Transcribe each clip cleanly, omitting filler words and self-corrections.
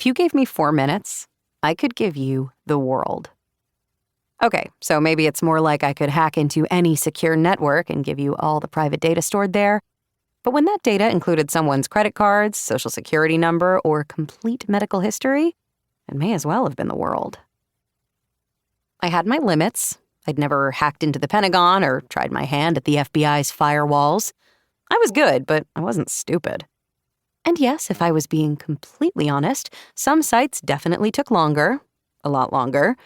If you gave me 4 minutes, I could give you the world. Okay, so maybe it's more like I could hack into any secure network and give you all the private data stored there. But when that data included someone's credit cards, social security number, or complete medical history, it may as well have been the world. I had my limits. I'd never hacked into the Pentagon or tried my hand at the FBI's firewalls. I was good, but I wasn't stupid. And yes, if I was being completely honest, some sites definitely took longer, a lot longer.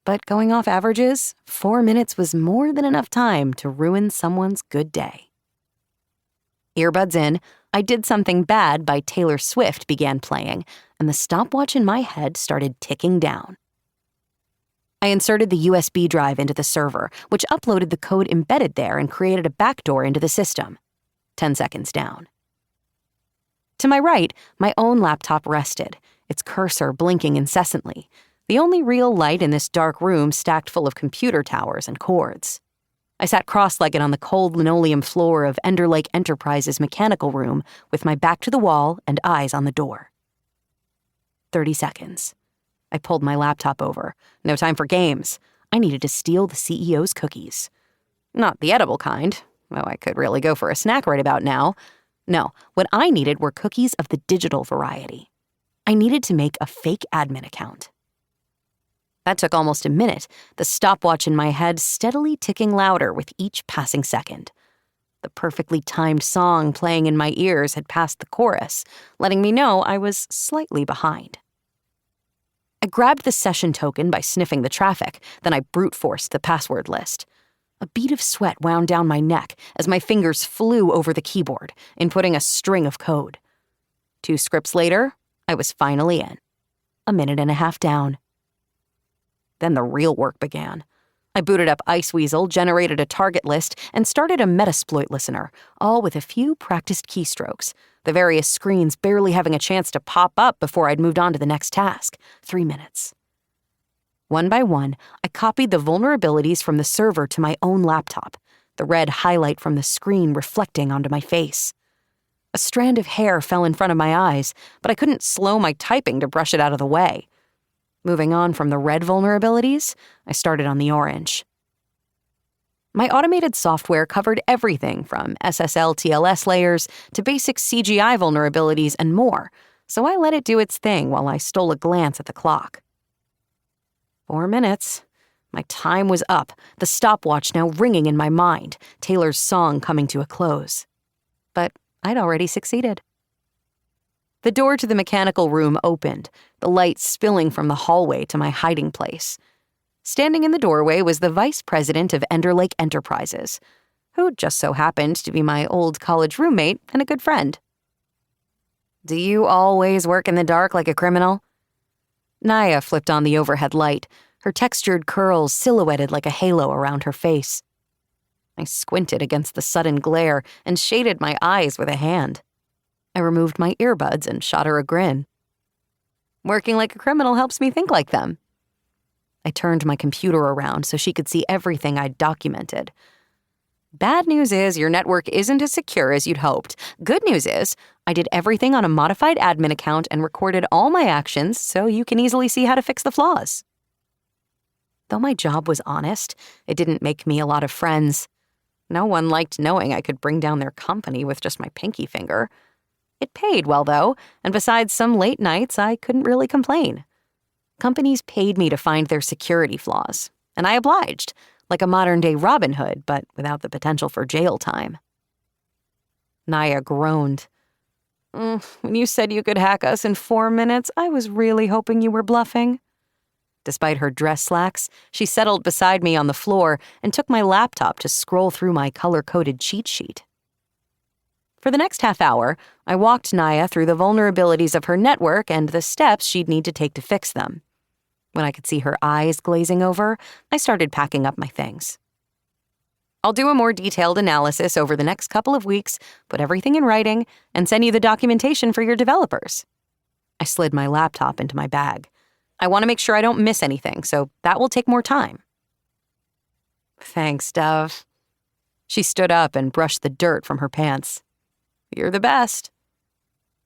But going off averages, 4 minutes was more than enough time to ruin someone's good day. Earbuds in, I Did Something Bad by Taylor Swift began playing, and the stopwatch in my head started ticking down. I inserted the USB drive into the server, which uploaded the code embedded there and created a backdoor into the system. 10 seconds down. To my right, my own laptop rested, its cursor blinking incessantly, the only real light in this dark room stacked full of computer towers and cords. I sat cross-legged on the cold linoleum floor of Ender Lake Enterprises' mechanical room with my back to the wall and eyes on the door. 30 seconds. I pulled my laptop over. No time for games. I needed to steal the CEO's cookies. Not the edible kind. Oh, I could really go for a snack right about now. No, what I needed were cookies of the digital variety. I needed to make a fake admin account. That took almost a minute, the stopwatch in my head steadily ticking louder with each passing second. The perfectly timed song playing in my ears had passed the chorus, letting me know I was slightly behind. I grabbed the session token by sniffing the traffic, then I brute forced the password list. A bead of sweat wound down my neck as my fingers flew over the keyboard, inputting a string of code. 2 scripts later, I was finally in. A minute and a half down. Then the real work began. I booted up Iceweasel, generated a target list, and started a Metasploit listener, all with a few practiced keystrokes, the various screens barely having a chance to pop up before I'd moved on to the next task. 3 minutes. One by one, I copied the vulnerabilities from the server to my own laptop, the red highlight from the screen reflecting onto my face. A strand of hair fell in front of my eyes, but I couldn't slow my typing to brush it out of the way. Moving on from the red vulnerabilities, I started on the orange. My automated software covered everything from SSL TLS layers to basic CGI vulnerabilities and more, so I let it do its thing while I stole a glance at the clock. 4 minutes. My time was up, the stopwatch now ringing in my mind, Taylor's song coming to a close. But I'd already succeeded. The door to the mechanical room opened, the light spilling from the hallway to my hiding place. Standing in the doorway was the vice president of Ender Lake Enterprises, who just so happened to be my old college roommate and a good friend. "Do you always work in the dark like a criminal?" Naya flipped on the overhead light, her textured curls silhouetted like a halo around her face. I squinted against the sudden glare and shaded my eyes with a hand. I removed my earbuds and shot her a grin. "Working like a criminal helps me think like them." I turned my computer around so she could see everything I'd documented. "Bad news is your network isn't as secure as you'd hoped. Good news is I did everything on a modified admin account and recorded all my actions so you can easily see how to fix the flaws." Though my job was honest, it didn't make me a lot of friends. No one liked knowing I could bring down their company with just my pinky finger. It paid well, though, and besides some late nights, I couldn't really complain. Companies paid me to find their security flaws, and I obliged, like a modern-day Robin Hood, but without the potential for jail time. Naya groaned. When you said you could hack us in 4 minutes, I was really hoping you were bluffing." Despite her dress slacks, she settled beside me on the floor and took my laptop to scroll through my color-coded cheat sheet. For the next half hour, I walked Naya through the vulnerabilities of her network and the steps she'd need to take to fix them. When I could see her eyes glazing over, I started packing up my things. "I'll do a more detailed analysis over the next couple of weeks, put everything in writing, and send you the documentation for your developers." I slid my laptop into my bag. "I want to make sure I don't miss anything, so that will take more time." "Thanks, Dove." She stood up and brushed the dirt from her pants. "You're the best."